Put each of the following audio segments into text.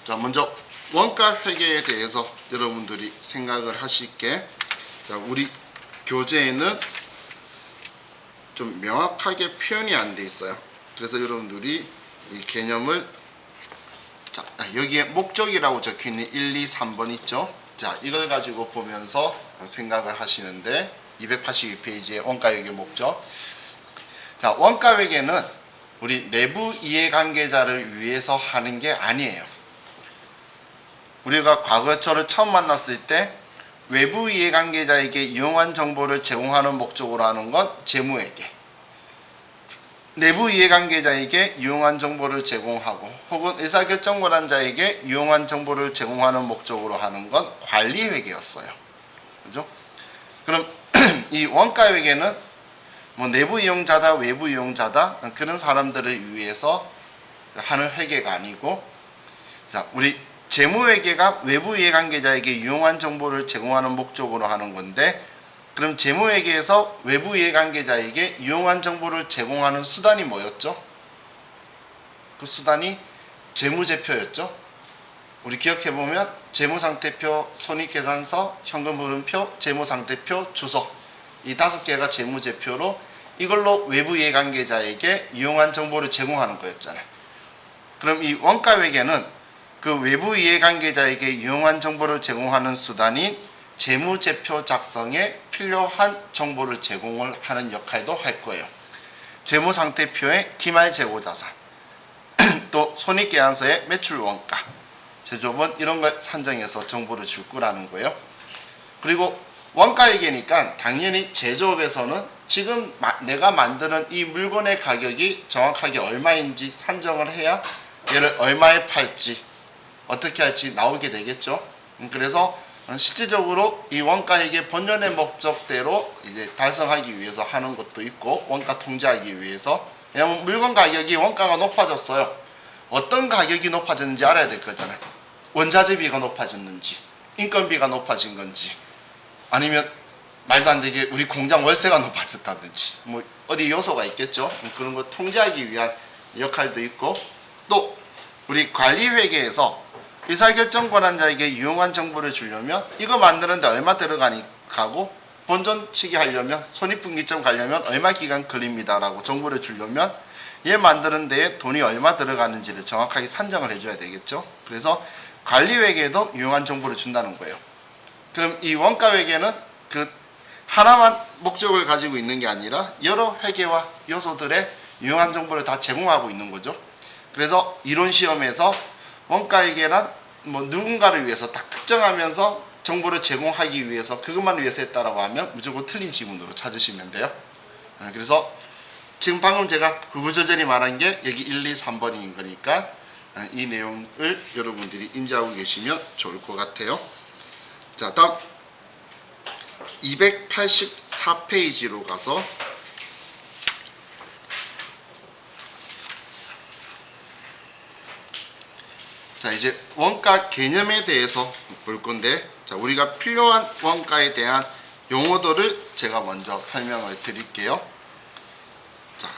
자, 먼저 원가 회계에 대해서 여러분들이 생각을 하실게. 자, 우리 교재에는 좀 명확하게 표현이 안 돼 있어요. 그래서 여러분들이 이 개념을, 자, 여기에 목적이라고 적혀 있는 1, 2, 3번 있죠. 자, 이걸 가지고 보면서 생각을 하시는데, 282페이지의 원가 회계 목적. 자, 원가 회계는 우리 내부 이해관계자를 위해서 하는 게 아니에요. 우리가 과거처럼 처음 만났을 때 외부 이해관계자에게 유용한 정보를 제공하는 목적으로 하는 건 재무회계, 내부 이해관계자에게 유용한 정보를 제공하고 혹은 의사결정 권한자에게 유용한 정보를 제공하는 목적으로 하는 건 관리회계였어요. 그죠? 그럼 이 원가회계는 뭐 내부 이용자다 외부 이용자다 그런 사람들을 위해서 하는 회계가 아니고, 자, 우리 재무회계가 외부 이해관계자에게 유용한 정보를 제공하는 목적으로 하는 건데, 그럼 재무회계에서 외부 이해관계자에게 유용한 정보를 제공하는 수단이 뭐였죠? 그 수단이 재무제표였죠. 우리 기억해보면 재무상태표, 손익계산서, 현금흐름표, 재무상태표, 주소, 이 5개가 재무제표로 이걸로 외부 이해관계자에게 유용한 정보를 제공하는 거였잖아요. 그럼 이 원가회계는 그 외부 이해관계자에게 유용한 정보를 제공하는 수단인 재무제표 작성에 필요한 정보를 제공을 하는 역할도 할 거예요. 재무상태표의 기말 재고자산, 또 손익계산서의 매출원가, 제조본 이런 걸 산정해서 정보를 줄 거라는 거예요. 그리고 원가회계니까 당연히 제조업에서는 지금 내가 만드는 이 물건의 가격이 정확하게 얼마인지 산정을 해야 얘를 얼마에 팔지 어떻게 할지 나오게 되겠죠. 그래서 실질적으로 이 원가회계 본연의 목적대로 이제 달성하기 위해서 하는 것도 있고, 원가 통제하기 위해서. 왜냐하면 물건 가격이 원가가 높아졌어요. 어떤 가격이 높아졌는지 알아야 될 거잖아요. 원자재비가 높아졌는지, 인건비가 높아진 건지, 아니면 말도 안 되게 우리 공장 월세가 높아졌다든지 뭐 어디 요소가 있겠죠. 그런 거 통제하기 위한 역할도 있고, 또 우리 관리회계에서 의사결정 권한자에게 유용한 정보를 주려면 이거 만드는데 얼마 들어가고 본전치기 하려면 손익분기점 가려면 얼마 기간 걸립니다 라고 정보를 주려면 얘 만드는 데에 돈이 얼마 들어가는지를 정확하게 산정을 해줘야 되겠죠. 그래서 관리회계에도 유용한 정보를 준다는 거예요. 그럼 이 원가회계는 그 하나만 목적을 가지고 있는 게 아니라 여러 회계와 요소들의 유용한 정보를 다 제공하고 있는 거죠. 그래서 이론시험에서 원가회계란 뭐 누군가를 위해서 딱 특정하면서 정보를 제공하기 위해서 그것만 위해서 했다라고 하면 무조건 틀린 지문으로 찾으시면 돼요. 그래서 지금 방금 제가 구구절절히 말한 게 여기 1, 2, 3번인 거니까 이 내용을 여러분들이 인지하고 계시면 좋을 것 같아요. 자, 다음 284페이지로 가서 자, 이제 원가 개념에 대해서 볼 건데, 자, 우리가 필요한 원가에 대한 용어들을 제가 먼저 설명을 드릴게요. 자,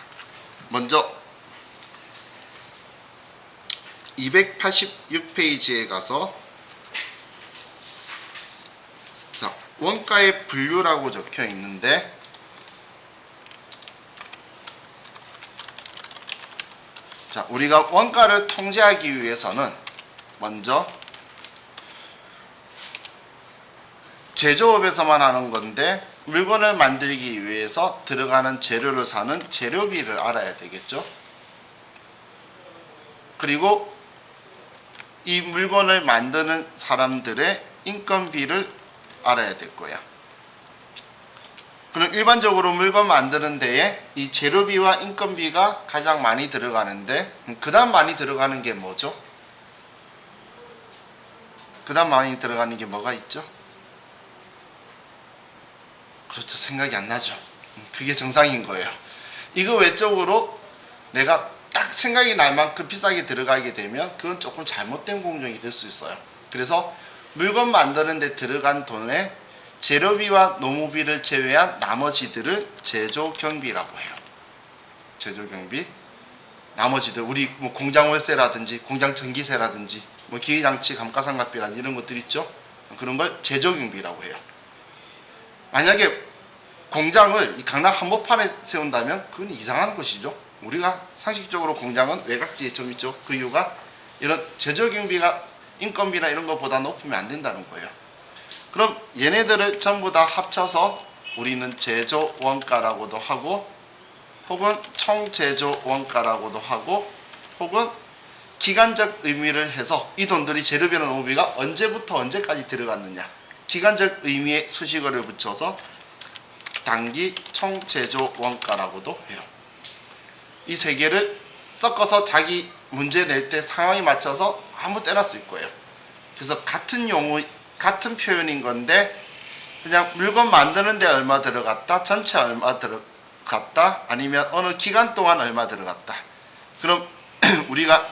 먼저 286페이지에 가서 자, 원가의 분류라고 적혀 있는데, 자, 우리가 원가를 통제하기 위해서는 먼저 제조업에서만 하는 건데 물건을 만들기 위해서 들어가는 재료를 사는 재료비를 알아야 되겠죠. 그리고 이 물건을 만드는 사람들의 인건비를 알아야 될 거야. 그럼 일반적으로 물건 만드는 데에 이 재료비와 인건비가 가장 많이 들어가는데, 그 다음 많이 들어가는 게 뭐죠? 그 다음 많이 들어가는 게 뭐가 있죠? 그렇죠. 생각이 안 나죠. 그게 정상인 거예요. 이거 외적으로 내가 딱 생각이 날 만큼 비싸게 들어가게 되면 그건 조금 잘못된 공정이 될 수 있어요. 그래서 물건 만드는 데 들어간 돈에 재료비와 노무비를 제외한 나머지들을 제조경비라고 해요. 제조경비. 나머지들 우리 뭐 공장 월세라든지 공장 전기세라든지 뭐 기계장치, 감가상각비란 이런 것들 있죠. 그런 걸 제조경비라고 해요. 만약에 공장을 이 강남 한복판에 세운다면 그건 이상한 것이죠. 우리가 상식적으로 공장은 외곽지에 좀 있죠. 그 이유가 이런 제조경비가 인건비나 이런 것보다 높으면 안 된다는 거예요. 그럼 얘네들을 전부 다 합쳐서 우리는 제조원가라고도 하고, 혹은 총제조원가라고도 하고, 혹은 기간적 의미를 해서 이 돈들이 재료비나 노무비가 언제부터 언제까지 들어갔느냐, 기간적 의미의 수식어를 붙여서 단기 총제조원가라고도 해요. 이 세 개를 섞어서 자기 문제 낼 때 상황에 맞춰서 아무 때나 쓸 거예요. 그래서 같은 용어, 같은 표현인 건데 그냥 물건 만드는데 얼마 들어갔다, 전체 얼마 들어갔다, 아니면 어느 기간 동안 얼마 들어갔다. 그럼 우리가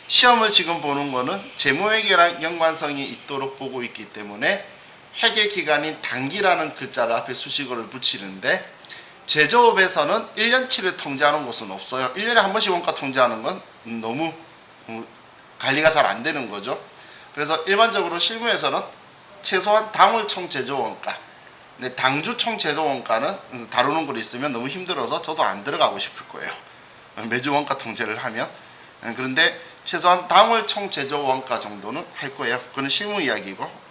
시험을 지금 보는 거는 재무회계랑 연관성이 있도록 보고 있기 때문에 회계 기간인 단기라는 글자를 앞에 수식어를 붙이는데, 제조업에서는 1년치를 통제하는 곳은 없어요. 1년에 한 번씩 원가 통제하는 건 너무 관리가 잘 안 되는 거죠. 그래서 일반적으로 실무에서는 최소한 당월 총제조원가, 근데 당주 총제조원가는 다루는 걸 있으면 너무 힘들어서 저도 안 들어가고 싶을 거예요. 매주 원가 통제를 하면. 그런데 최소한 당월 총제조원가 정도는 할 거예요. 그건 실무 이야기고,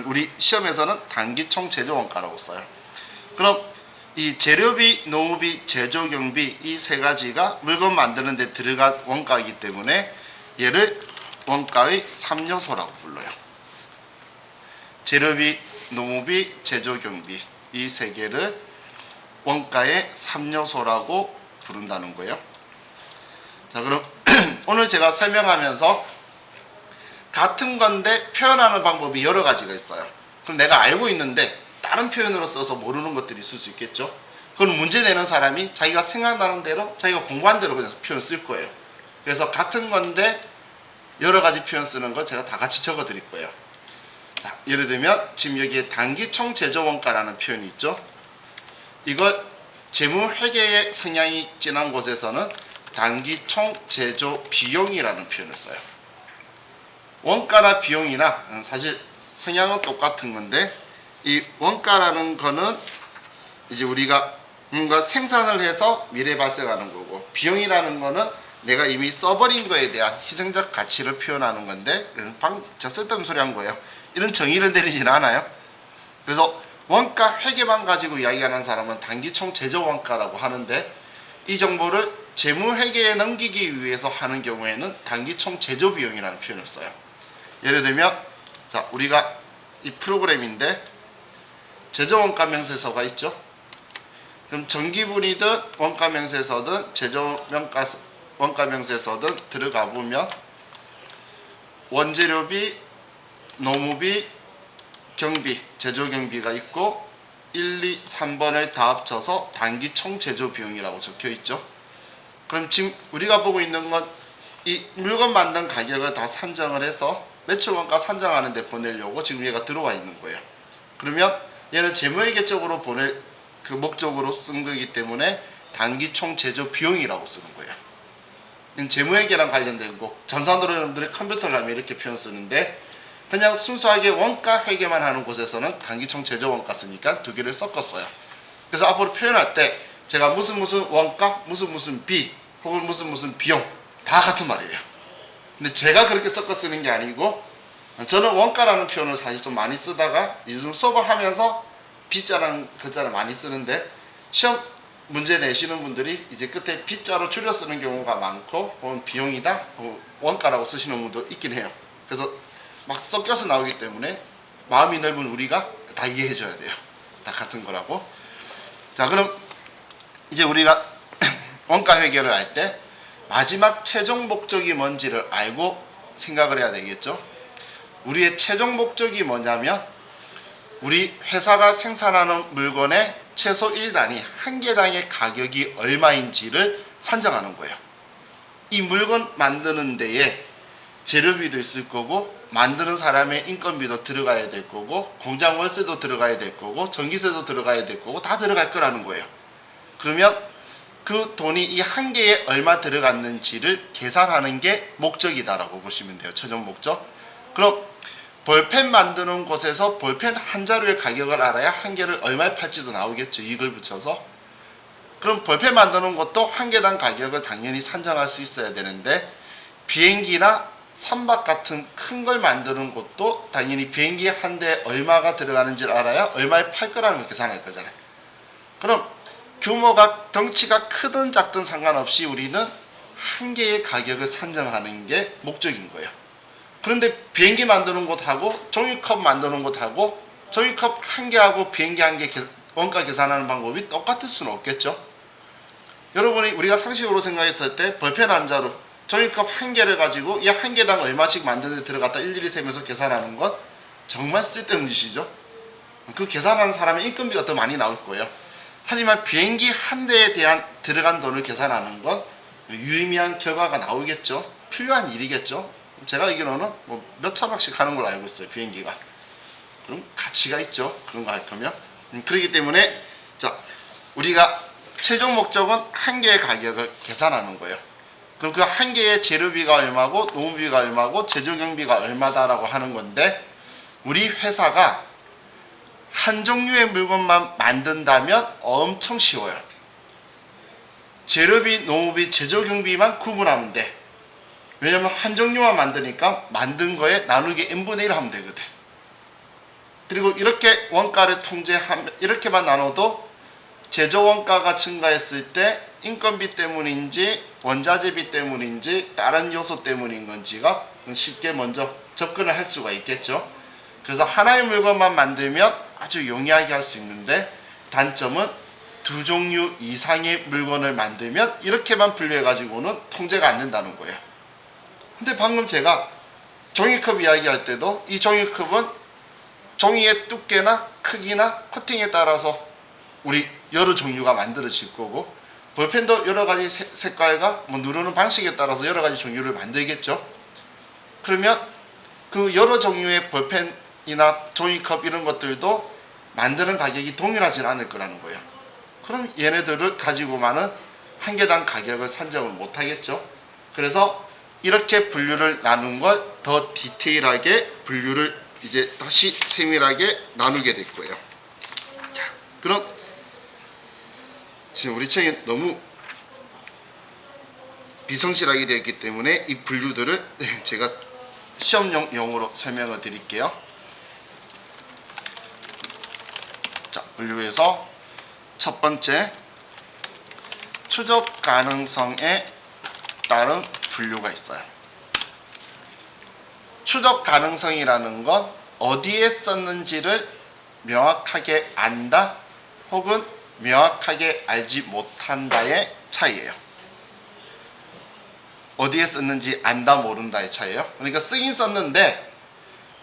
우리 시험에서는 단기 총제조원가라고 써요. 그럼 이 재료비, 노무비, 제조경비 이 세 가지가 물건 만드는 데 들어간 원가이기 때문에 얘를 원가의 3요소라고 불러요. 재료비, 노무비, 제조경비 이 세 개를 원가의 3요소라고 부른다는 거예요. 자, 그럼 오늘 제가 설명하면서 같은 건데 표현하는 방법이 여러 가지가 있어요. 그럼 내가 알고 있는데 다른 표현으로 써서 모르는 것들이 있을 수 있겠죠. 그건 문제 내는 사람이 자기가 생각나는 대로, 자기가 공부한 대로 그냥 표현 쓸 거예요. 그래서 같은 건데 여러 가지 표현 쓰는 거 제가 다 같이 적어 드릴 거예요. 자, 예를 들면 지금 여기에 단기 총제조원가라는 표현이 있죠. 이걸 재무회계의 성향이 진한 곳에서는 단기 총제조 비용이라는 표현을 써요. 원가나 비용이나 사실 성향은 똑같은 건데, 이 원가라는 거는 이제 우리가 뭔가 생산을 해서 미래에 발생하는 거고, 비용이라는 거는 내가 이미 써버린 거에 대한 희생적 가치를 표현하는 건데, 저 쓸데없는 소리 한 거예요. 이런 정의를 내리진 않아요. 그래서 원가 회계만 가지고 이야기하는 사람은 단기 총제조원가라고 하는데, 이 정보를 재무회계에 넘기기 위해서 하는 경우에는 단기 총제조비용이라는 표현을 써요. 예를 들면 자, 우리가 이 프로그램인데 제조원가 명세서가 있죠. 그럼 전기분이든 원가 명세서든 원가 명세서든 들어가 보면 원재료비, 노무비, 경비, 제조경비가 있고 1, 2, 3번을 다 합쳐서 단기 총제조비용이라고 적혀 있죠. 그럼 지금 우리가 보고 있는 건 이 물건 만든 가격을 다 산정을 해서 매출원가 산정하는 데 보내려고 지금 얘가 들어와 있는 거예요. 그러면 얘는 재무회계 쪽으로 보낼 그 목적으로 쓴 거기 때문에 단기 총제조 비용이라고 쓰는 거예요. 이건 재무회계랑 관련된 거. 전산으로 여러분들이 컴퓨터를 하면 이렇게 표현 쓰는데, 그냥 순수하게 원가 회계만 하는 곳에서는 단기 총제조 원가 쓰니까 두 개를 섞었어요. 그래서 앞으로 표현할 때 제가 무슨 원가, 무슨 비, 혹은 무슨 비용 다 같은 말이에요. 근데 제가 그렇게 섞어 쓰는 게 아니고, 저는 원가라는 표현을 사실 좀 많이 쓰다가 요즘 수업을 하면서 B자라는 글자를 많이 쓰는데, 시험 문제 내시는 분들이 이제 끝에 B자로 줄여 쓰는 경우가 많고, 혹은 비용이다, 혹은 원가라고 쓰시는 분도 있긴 해요. 그래서 막 섞여서 나오기 때문에 마음이 넓은 우리가 다 이해해 줘야 돼요. 다 같은 거라고. 자, 그럼 이제 우리가 원가 회계를 할 때 마지막 최종 목적이 뭔지를 알고 생각을 해야 되겠죠. 우리의 최종 목적이 뭐냐면, 우리 회사가 생산하는 물건의 최소 1단위, 한 개당의 가격이 얼마인지를 산정하는 거예요. 이 물건 만드는 데에 재료비도 있을 거고, 만드는 사람의 인건비도 들어가야 될 거고, 공장 월세도 들어가야 될 거고, 전기세도 들어가야 될 거고, 다 들어갈 거라는 거예요. 그러면 그 돈이 이 한 개에 얼마 들어갔는지를 계산하는 게 목적이다라고 보시면 돼요. 최종 목적. 그럼 볼펜 만드는 곳에서 볼펜 한 자루의 가격을 알아야 한 개를 얼마에 팔지도 나오겠죠. 이익을 붙여서. 그럼 볼펜 만드는 것도 한 개당 가격을 당연히 산정할 수 있어야 되는데, 비행기나 선박 같은 큰 걸 만드는 것도 당연히 비행기 한 대에 얼마가 들어가는지를 알아야 얼마에 팔 거라는 걸 계산할 거잖아요. 그럼 규모가 덩치가 크든 작든 상관없이 우리는 한 개의 가격을 산정하는 게 목적인 거예요. 그런데 비행기 만드는 곳하고 종이컵 만드는 곳하고 종이컵 한 개하고 비행기 한 개 원가 계산하는 방법이 똑같을 수는 없겠죠. 여러분이 우리가 상식으로 생각했을 때 볼펜 한 자루, 종이컵 한 개를 가지고 이 한 개당 얼마씩 만드는 데 들어갔다 일일이 세면서 계산하는 건 정말 쓸데없는 짓이죠. 그 계산하는 사람의 인건비가 더 많이 나올 거예요. 하지만 비행기 한 대에 대한 들어간 돈을 계산하는 건 유의미한 결과가 나오겠죠. 필요한 일이겠죠. 제가 알기로는 뭐 몇 천억씩 하는 걸로 알고 있어요. 비행기가. 그럼 가치가 있죠. 그런 거 할 거면. 그렇기 때문에 자, 우리가 최종 목적은 한 개의 가격을 계산하는 거예요. 그럼 그 한 개의 재료비가 얼마고 노무비가 얼마고 제조경비가 얼마다라고 하는 건데, 우리 회사가 한 종류의 물건만 만든다면 엄청 쉬워요. 재료비, 노무비, 제조경비만 구분하면 돼. 왜냐면 한 종류만 만드니까 만든 거에 나누기 n분의 1 하면 되거든. 그리고 이렇게 원가를 통제하면, 이렇게만 나눠도 제조 원가가 증가했을 때 인건비 때문인지 원자재비 때문인지 다른 요소 때문인 건지가 쉽게 먼저 접근을 할 수가 있겠죠. 그래서 하나의 물건만 만들면 아주 용이하게 할 수 있는데, 단점은 두 종류 이상의 물건을 만들면 이렇게만 분류해 가지고는 통제가 안 된다는 거예요. 근데 방금 제가 종이컵 이야기할 때도 이 종이컵은 종이의 두께나 크기나 코팅에 따라서 우리 여러 종류가 만들어질 거고, 볼펜도 여러 가지 색깔과 뭐 누르는 방식에 따라서 여러 가지 종류를 만들겠죠. 그러면 그 여러 종류의 볼펜이나 종이컵 이런 것들도 만드는 가격이 동일하진 않을 거라는 거예요. 그럼 얘네들을 가지고만은 한 개당 가격을 산정을 못 하겠죠. 그래서 이렇게 분류를 나눈 걸 더 디테일하게 분류를 이제 다시 세밀하게 나누게 될 거예요. 자, 그럼 지금 우리 책이 너무 비성실하게 되어 있기 때문에 이 분류들을 제가 시험용 용어로 설명을 드릴게요. 자, 분류에서 첫 번째, 추적 가능성에 따른 분류가 있어요. 추적 가능성이라는 건 어디에 썼는지를 명확하게 안다 혹은 명확하게 알지 못한다의 차이예요. 어디에 썼는지 안다 모른다의 차이예요. 그러니까 쓰긴 썼는데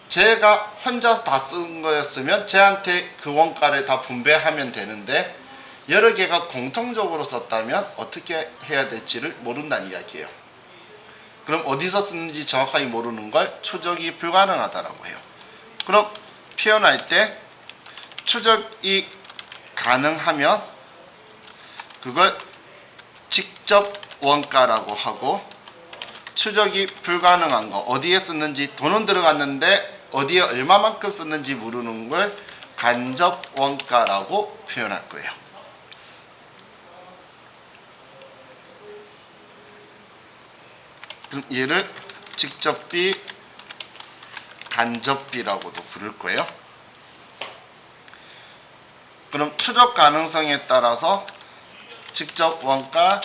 제가 혼자 다 쓴 거였으면 쟤한테 그 원가를 다 분배하면 되는데, 여러 개가 공통적으로 썼다면 어떻게 해야 될지를 모른다는 이야기예요. 그럼 어디서 썼는지 정확하게 모르는 걸 추적이 불가능하다라고 해요. 그럼 표현할 때 추적이 가능하면 그걸 직접 원가라고 하고, 추적이 불가능한 거, 어디에 썼는지 돈은 들어갔는데 어디에 얼마만큼 썼는지 모르는 걸 간접 원가라고 표현할 거예요. 그럼 얘를 직접비, 간접비라고도 부를 거예요. 그럼 추적 가능성에 따라서 직접 원가,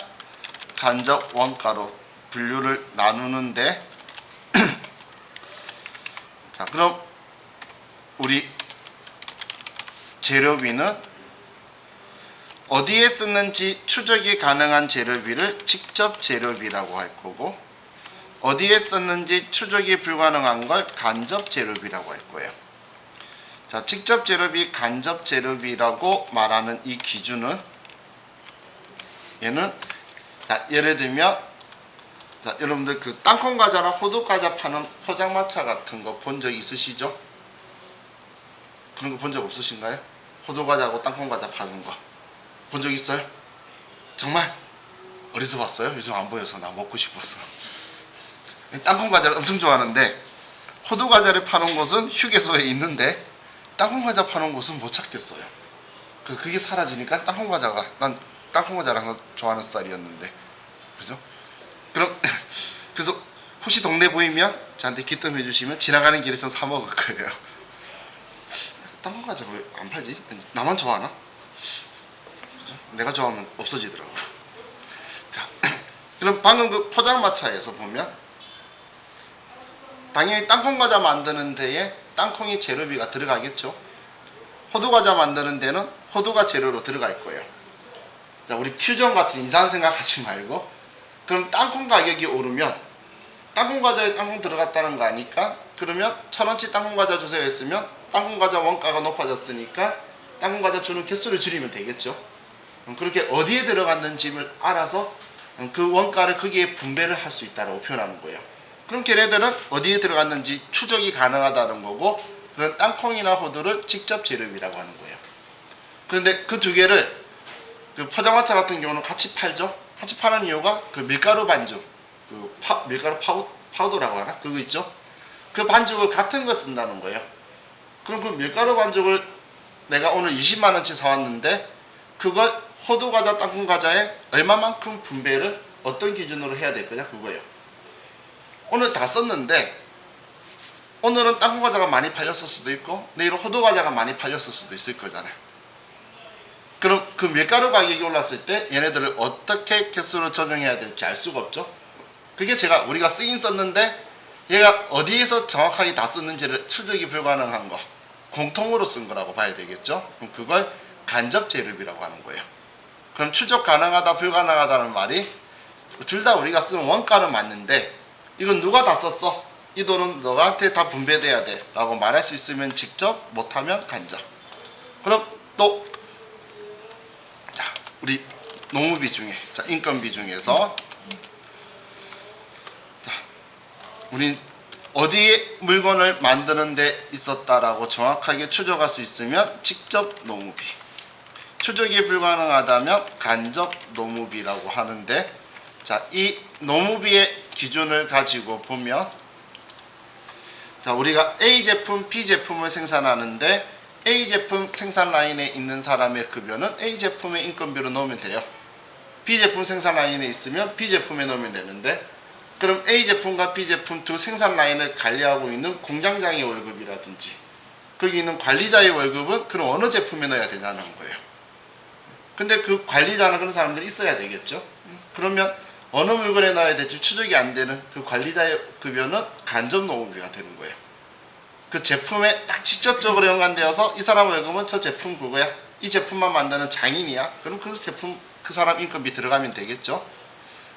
간접 원가로 분류를 나누는데 자, 그럼 우리 재료비는 어디에 쓰는지 추적이 가능한 재료비를 직접 재료비라고 할 거고, 어디에 썼는지 추적이 불가능한 걸 간접 재료비라고 할 거예요. 자, 직접 재료비, 간접 재료비라고 말하는 이 기준은, 얘는 자, 예를 들면 자, 여러분들 그 땅콩 과자나 호두 과자 파는 포장마차 같은 거 본 적 있으시죠? 그런 거 본 적 없으신가요? 호두 과자하고 땅콩 과자 파는 거 본 적 있어요? 정말? 어디서 봤어요? 요즘 안 보여서 나 먹고 싶어서. 땅콩 과자를 엄청 좋아하는데 호두 과자를 파는 곳은 휴게소에 있는데 땅콩 과자 파는 곳은 못 찾겠어요. 그래서 그게 사라지니까 땅콩 과자가, 난 땅콩 과자를 항상 좋아하는 스타일이었는데, 그죠? 그럼 그래서 혹시 동네 보이면 저한테 기뜸해 주시면 지나가는 길에 전 사 먹을 거예요. 땅콩 과자 왜 안 팔지? 나만 좋아하나? 그죠? 내가 좋아하면 없어지더라고요. 자, 그럼 방금 그 포장마차에서 보면 당연히 땅콩 과자 만드는 데에 땅콩이 재료비가 들어가겠죠. 호두 과자 만드는 데는 호두가 재료로 들어갈 거예요. 자, 우리 퓨전 같은 이상한 생각하지 말고, 그럼 땅콩 가격이 오르면 땅콩 과자에 땅콩 들어갔다는 거 아니까, 그러면 1,000원치 땅콩 과자 주세요 했으면 땅콩 과자 원가가 높아졌으니까 땅콩 과자 주는 개수를 줄이면 되겠죠. 그렇게 어디에 들어갔는지를 알아서 그 원가를 거기에 분배를 할 수 있다고 표현하는 거예요. 그럼 걔네들은 어디에 들어갔는지 추적이 가능하다는 거고, 그런 땅콩이나 호두를 직접 재료비라고 하는 거예요. 그런데 그 두 개를 그 포장마차 같은 경우는 같이 팔죠. 같이 파는 이유가 그 밀가루 반죽, 그 밀가루 파우더라고 하나? 그거 있죠? 그 반죽을 같은 거 쓴다는 거예요. 그럼 그 밀가루 반죽을 내가 오늘 20만원치 사왔는데 그걸 호두 과자, 땅콩 과자에 얼마만큼 분배를 어떤 기준으로 해야 될 거냐, 그거예요. 오늘 다 썼는데 오늘은 땅콩 과자가 많이 팔렸을 수도 있고 내일은 호두 과자가 많이 팔렸을 수도 있을 거잖아요. 그럼 그 밀가루 가격이 올랐을 때 얘네들을 어떻게 개수로 조정해야 될지 알 수가 없죠. 그게 우리가 쓰긴 썼는데 얘가 어디에서 정확하게 다 썼는지를 추적이 불가능한 거, 공통으로 쓴 거라고 봐야 되겠죠. 그럼 그걸 간접 재료비라고 하는 거예요. 그럼 추적 가능하다 불가능하다는 말이 둘 다 우리가 쓴 원가는 맞는데 이건 누가 다 썼어? 이 돈은 너한테 다 분배돼야 돼 라고 말할 수 있으면 직접, 못하면 간접. 그럼 또 자, 우리 노무비 중에, 자, 인건비 중에서 자, 우린 어디에 물건을 만드는 데 있었다라고 정확하게 추적할 수 있으면 직접 노무비, 추적이 불가능하다면 간접 노무비라고 하는데, 자, 이 노무비의 기준을 가지고 보면, 자, 우리가 A 제품, B 제품을 생산하는데 A 제품 생산 라인에 있는 사람의 급여는 A 제품의 인건비로 넣으면 돼요. B 제품 생산 라인에 있으면 B 제품에 넣으면 되는데, 그럼 A 제품과 B 제품 두 생산 라인을 관리하고 있는 공장장의 월급이라든지 거기 있는 관리자의 월급은 그럼 어느 제품에 넣어야 되냐는 거예요. 근데 그 관리자는 그런 사람들이 있어야 되겠죠. 그러면 어느 물건에 넣어야 될지 추적이 안 되는 그 관리자의 급여는 간접 노무비가 되는 거예요. 그 제품에 딱 직접적으로 연관되어서 이 사람 월급은 저 제품 그거야, 이 제품만 만드는 장인이야, 그럼 그 제품 그 사람 인건비 들어가면 되겠죠.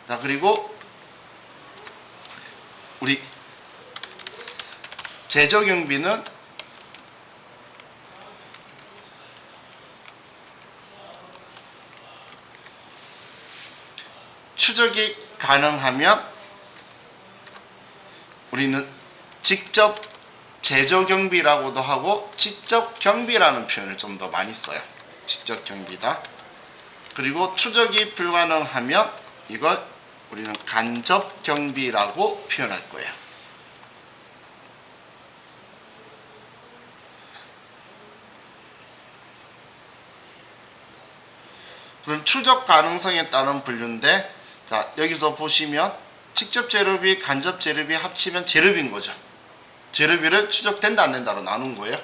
자, 그리고 우리 제조경비는 추적이 가능하면 우리는 직접 제조경비라고도 하고 직접 경비라는 표현을 좀 더 많이 써요. 직접 경비다. 그리고 추적이 불가능하면 이걸 우리는 간접 경비라고 표현할 거예요. 그럼 추적 가능성에 따른 분류인데, 자, 여기서 보시면 직접 재료비, 간접 재료비 합치면 재료비인 거죠. 재료비를 추적된다 안 된다로 나눈 거예요.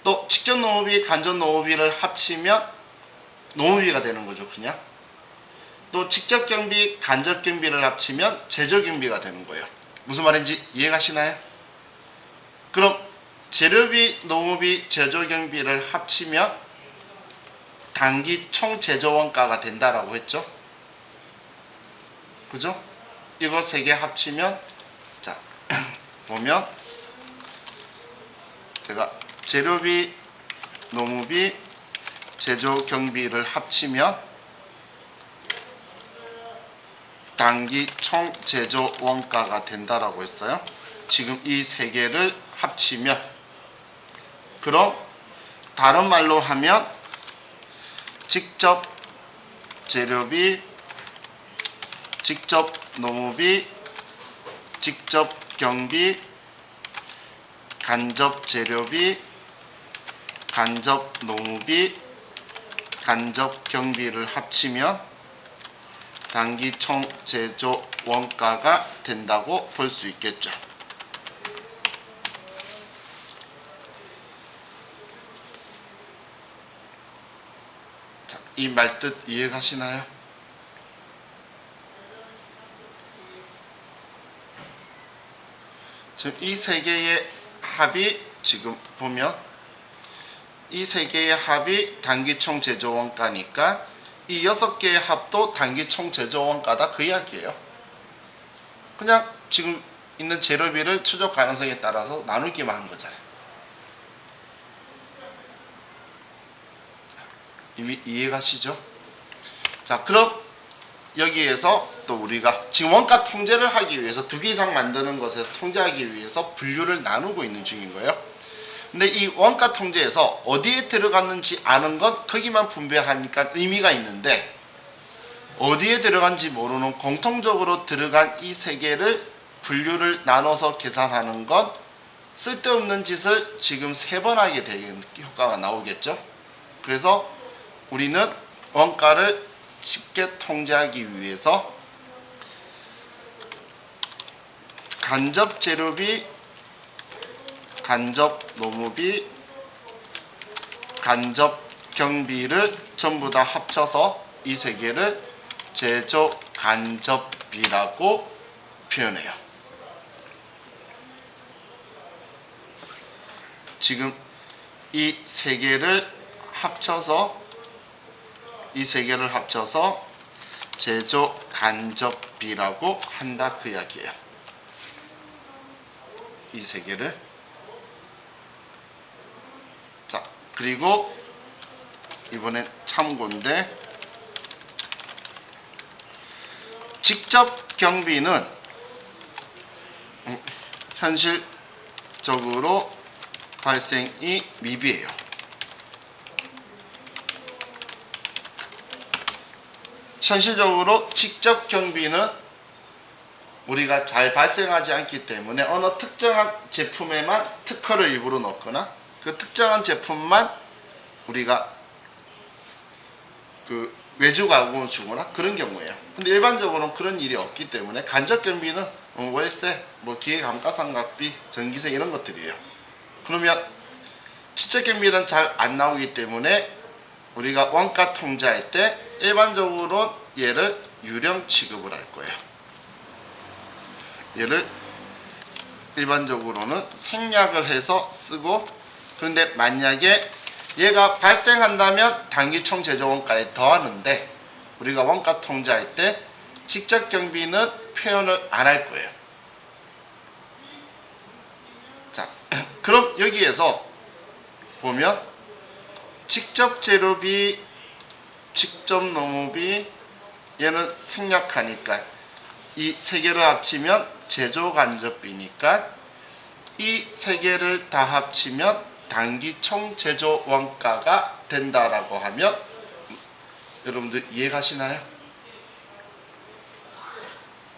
또 직접 노무비, 간접 노무비를 합치면 노무비가 되는 거죠, 그냥. 또 직접 경비, 간접 경비를 합치면 제조 경비가 되는 거예요. 무슨 말인지 이해가시나요? 그럼 재료비, 노무비, 제조 경비를 합치면 단기 총 제조 원가가 된다라고 했죠. 그죠? 이거 세 개 합치면, 자, 보면 제가 재료비, 노무비, 제조 경비를 합치면 단기 총 제조 원가가 된다라고 했어요. 지금 이 세 개를 합치면, 그럼 다른 말로 하면 직접 재료비, 직접 노무비, 직접 경비, 간접 재료비, 간접 노무비, 간접 경비를 합치면 단기 총 제조 원가가 된다고 볼 수 있겠죠. 자, 이 말뜻 이해가시나요? 지금 이 세 개의 합이 지금 보면 이 세 개의 합이 단기 총 제조 원가니까 이 6개의 합도 단기 총 제조 원가다 그 이야기예요. 그냥 지금 있는 재료비를 추적 가능성에 따라서 나누기만 한 거잖아요. 이미 이해가시죠? 자, 그럼 여기에서 또 우리가 지금 원가 통제를 하기 위해서 2개 이상 만드는 것에서 통제하기 위해서 분류를 나누고 있는 중인 거예요. 근데 이 원가 통제에서 어디에 들어갔는지 아는 건 거기만 분배하니까 의미가 있는데 어디에 들어간지 모르는 공통적으로 들어간 이 세 개를 분류를 나눠서 계산하는 건 쓸데없는 짓을 지금 3번 하게 되는 효과가 나오겠죠. 그래서 우리는 원가를 쉽게 통제하기 위해서 간접 재료비, 간접 노무비, 간접 경비를 전부 다 합쳐서 이 세 개를 제조 간접비라고 표현해요. 지금 이 세 개를 합쳐서 제조 간접비라고 한다 그 이야기예요. 이 세 개를. 자, 그리고 이번엔 참고인데 직접 경비는 현실적으로 발생이 미비해요. 현실적으로 직접 경비는 우리가 잘 발생하지 않기 때문에 어느 특정한 제품에만 특허를 일부러 넣거나 그 특정한 제품만 우리가 그 외주 가공을 주거나 그런 경우예요. 근데 일반적으로는 그런 일이 없기 때문에 간접 경비는 월세, 기계 감가상각비, 전기세 이런 것들이에요. 그러면 직접 경비는 잘 안 나오기 때문에 우리가 원가 통제할 때 일반적으로 얘를 유령 취급을 할 거예요. 얘를 일반적으로는 생략을 해서 쓰고, 그런데 만약에 얘가 발생한다면 단기총 제조원가에 더하는데 우리가 원가 통제할 때 직접 경비는 표현을 안 할 거예요. 자, 그럼 여기에서 보면 직접 재료비, 직접 노무비 얘는 생략하니까 이 세 개를 합치면 제조 간접비니까 이 세 개를 다 합치면 단기 총 제조 원가가 된다라고 하면 여러분들 이해가시나요?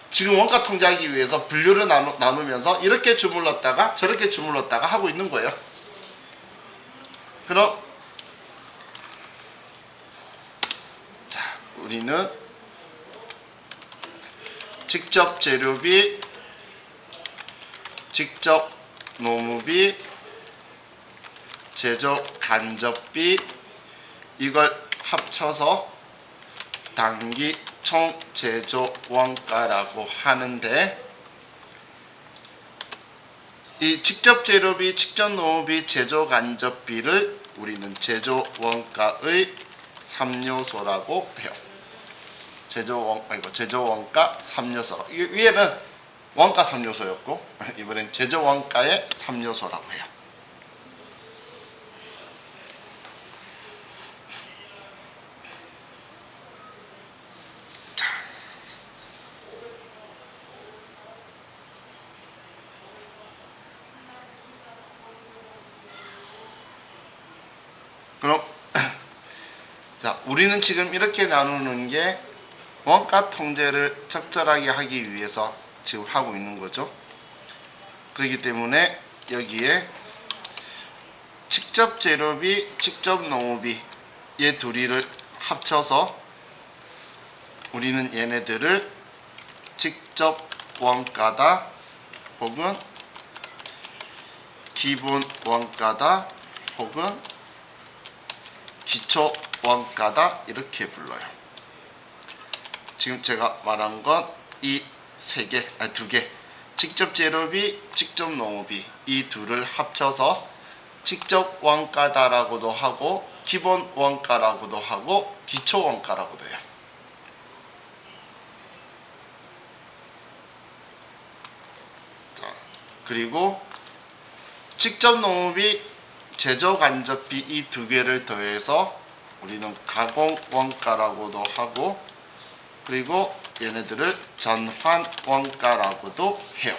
지금 원가 통제하기 위해서 분류를 나누면서 이렇게 주물렀다가 저렇게 주물렀다가 하고 있는 거예요. 그럼 자, 우리는 직접 재료비, 직접 노무비, 제조 간접비 이걸 합쳐서 단기 총 제조 원가라고 하는데, 이 직접 재료비, 직접 노무비, 제조 간접비를 우리는 제조 원가의 3요소라고 해요. 제조 원가 3요소. 위에는 원가 3요소였고 이번엔 제조 원가의 3요소라고 해요. 그럼 자, 우리는 지금 이렇게 나누는 게 원가 통제를 적절하게 하기 위해서 지금 하고 있는 거죠. 그렇기 때문에 여기에 직접 재료비, 직접 농업비 얘 둘이를 합쳐서 우리는 얘네들을 직접 원가다 혹은 기본 원가다 혹은 기초 원가다 이렇게 불러요. 지금 제가 말한 건 이 두 개, 직접 재료비, 직접 농업비 이 둘을 합쳐서 직접 원가다라고도 하고 기본 원가라고도 하고 기초 원가라고도 해요. 자, 그리고 직접 농업비, 제조 간접비 이 두 개를 더해서 우리는 가공 원가라고도 하고 그리고 얘네들을 전환 원가라고도 해요.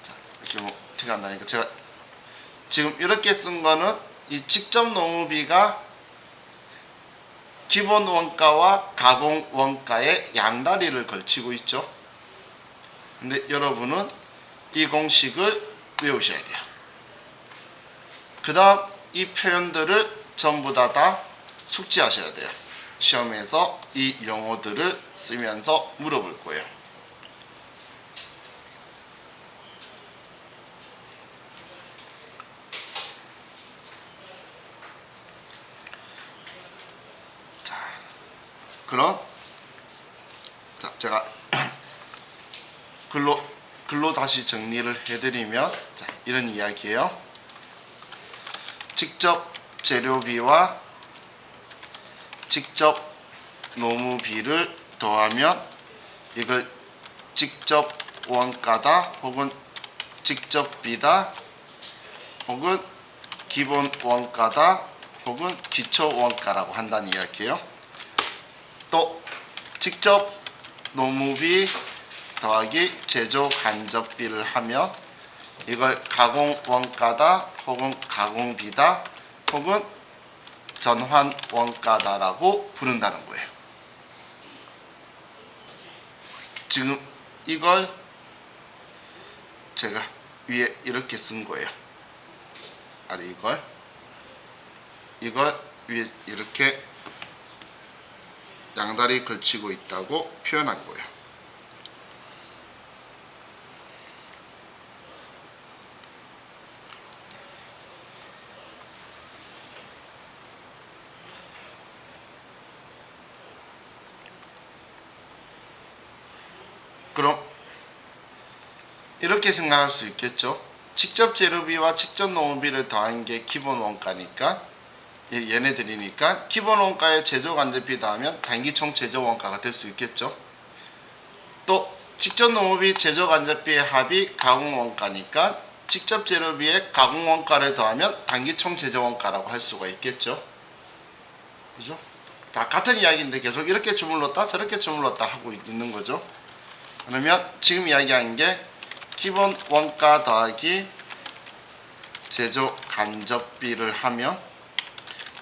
자, 이렇게 뭐 티가 안 나니까 제가 지금 이렇게 쓴 거는 이 직접 농업비가 기본 원가와 가공 원가의 양다리를 걸치고 있죠. 근데 여러분은 이 공식을 외우셔야 돼요. 그 다음 이 표현들을 전부 다 숙지하셔야 돼요. 시험에서 이 용어들을 쓰면서 물어볼 거예요. 자, 그럼 제가 글로 다시 정리를 해드리면 이런 이야기예요. 직접 재료비와 직접 노무비를 더하면 이걸 직접 원가다 혹은 직접 비다 혹은 기본 원가다 혹은 기초 원가라고 한다는 이야기예요. 또 직접 노무비 더하기 제조 간접비를 하면 이걸 가공 원가다 혹은 가공비다 혹은 전환 원가다라고 부른다는 거예요. 지금 이걸 제가 위에 이렇게 쓴 거예요. 아래 이걸 위에 이렇게 양다리 걸치고 있다고 표현한 거예요. 그럼 이렇게 생각할 수 있겠죠. 직접 재료비와 직접 농업비를 더한 게 기본 원가니까 얘네들이니까 기본 원가에 제조 간접비 더하면 단기총 제조 원가가 될 수 있겠죠. 또 직접 농업비 제조 간접비의 합이 가공 원가니까 직접 재료비에 가공 원가를 더하면 단기총 제조 원가라고 할 수가 있겠죠. 그죠? 다 같은 이야기인데 계속 이렇게 주물렀다 저렇게 주물렀다 하고 있는 거죠. 그러면 지금 이야기한 게 기본 원가 더하기 제조 간접비를 하면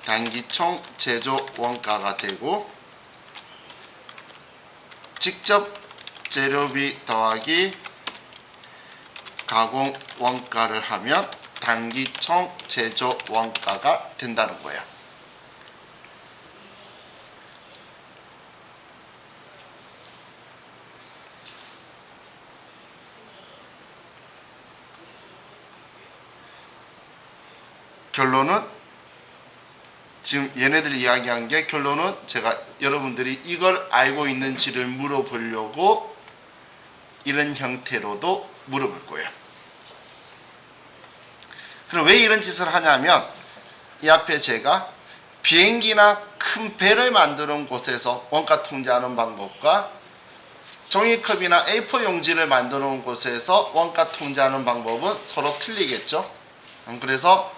단기총 제조 원가가 되고 직접 재료비 더하기 가공 원가를 하면 단기총 제조 원가가 된다는 거예요. 결론은 지금 얘네들이 이야기한 게 결론은 제가 여러분들이 이걸 알고 있는지를 물어보려고 이런 형태로도 물어볼 거예요. 그럼 왜 이런 짓을 하냐면 이 앞에 제가 비행기나 큰 배를 만드는 곳에서 원가 통제하는 방법과 종이컵이나 A4 용지를 만드는 곳에서 원가 통제하는 방법은 서로 틀리겠죠. 그래서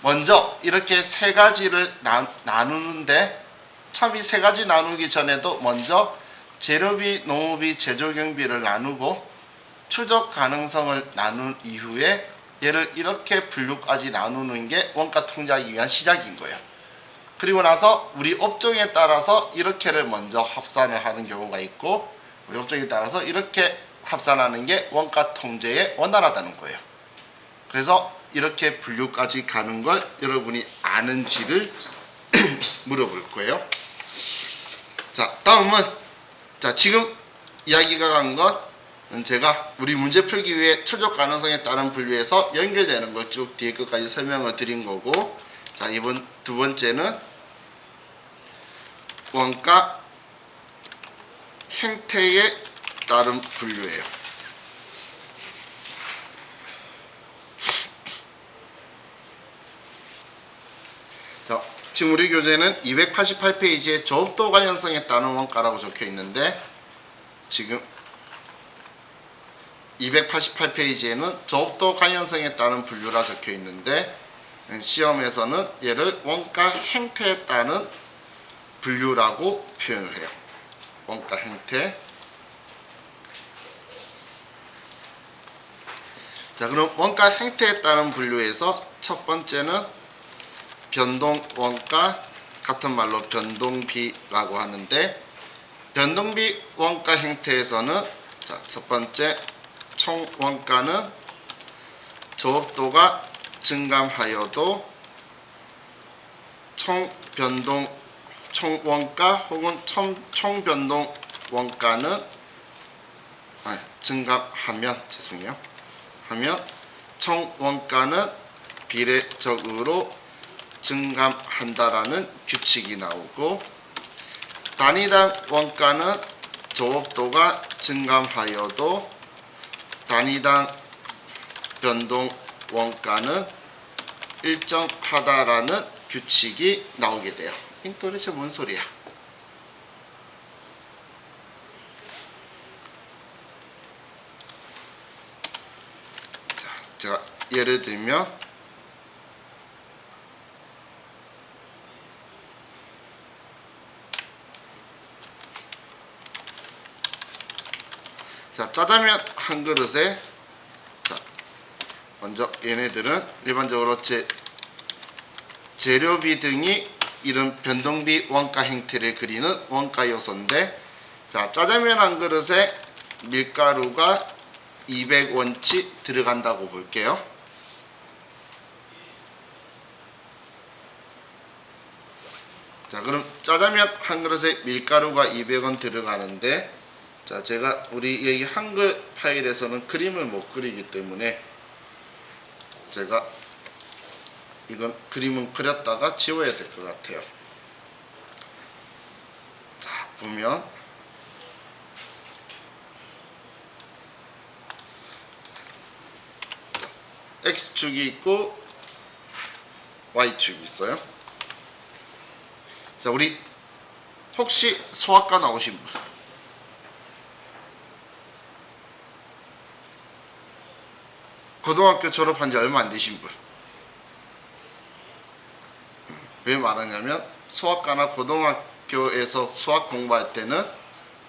먼저 이렇게 세 가지를 나누는데 참 이 세 가지 나누기 전에도 먼저 재료비, 농업비, 제조경비를 나누고 추적 가능성을 나눈 이후에 얘를 이렇게 분류까지 나누는 게 원가 통제하기 위한 시작인 거예요. 그리고 나서 우리 업종에 따라서 이렇게를 먼저 합산을 하는 경우가 있고, 우리 업종에 따라서 이렇게 합산하는 게 원가 통제에 원활하다는 거예요. 그래서 이렇게 분류까지 가는 걸 여러분이 아는지를 물어볼 거예요. 자, 다음은 지금 이야기가 간 건 제가 우리 문제 풀기 위해 추적 가능성에 따른 분류에서 연결되는 걸 쭉 뒤에 끝까지 설명을 드린 거고, 자, 이번 두 번째는 원가 행태에 따른 분류예요. 자, 지금 우리 교재는 288페이지에 조업도 관련성에 따른 원가라고 적혀 있는데, 지금 288페이지에는 조업도 관련성에 따른 분류라 적혀 있는데, 시험에서는 얘를 원가 행태에 따른 분류라고 표현을 해요. 원가 행태. 자, 그럼 원가 행태에 따른 분류에서 첫 번째는 변동 원가, 같은 말로 변동비라고 하는데, 변동비 원가 행태에서는 자, 첫 번째 총 원가는 조업도가 증감하여도 총 원가 혹은 총 변동 원가는 증감하면 하면 총 원가는 비례적으로 증감한다라는 규칙이 나오고, 단위당 원가는 조업도가 증감하여도 단위당 변동 원가는 일정하다라는 규칙이 나오게 돼요. 이 도대체 뭔 소리야? 자, 제가 예를 들면 자, 짜장면 한 그릇에 자, 먼저 얘네들은 일반적으로 재료비 등이 이런 변동비 원가 행태를 그리는 원가 요소인데, 자, 짜장면 한 그릇에 밀가루가 200원치 들어간다고 볼게요. 자, 그럼 짜장면 한 그릇에 밀가루가 200원 들어가는데, 자, 제가 우리 여기 한글 파일에서는 그림을 못 그리기 때문에 제가 이건 그림은 그렸다가 지워야 될 것 같아요. 자, 보면 X축이 있고 Y축이 있어요. 자, 우리 혹시 수학과 나오신 분? 고등학교 졸업한 지 얼마 안 되신 분? 왜 말하냐면, 수학과나 고등학교에서 수학 공부할 때는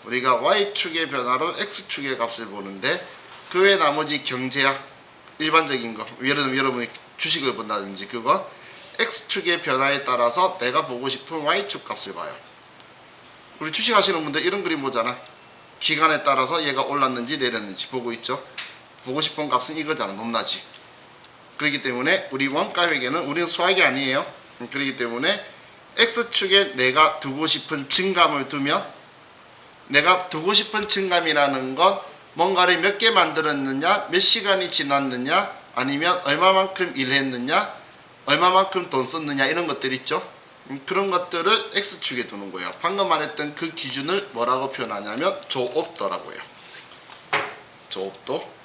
우리가 Y축의 변화로 X축의 값을 보는데, 그 외 나머지 경제학 일반적인 거, 예를 들면 여러분이 주식을 본다든지 그거 X축의 변화에 따라서 내가 보고 싶은 Y축 값을 봐요. 우리 주식 하시는 분들 이런 그림 보잖아. 기간에 따라서 얘가 올랐는지 내렸는지 보고 있죠. 보고 싶은 값은 이거잖아. 높낮이. 그렇기 때문에 우리 원가회계는 우리는 수학이 아니에요. 그렇기 때문에 X축에 내가 두고 싶은 증감을 두면, 내가 두고 싶은 증감이라는 건 뭔가를 몇 개 만들었느냐, 몇 시간이 지났느냐, 아니면 얼마만큼 일했느냐, 얼마만큼 돈 썼느냐, 이런 것들 있죠. 그런 것들을 X축에 두는 거예요. 방금 말했던 그 기준을 뭐라고 표현하냐면 조업도라고 해요. 조업도.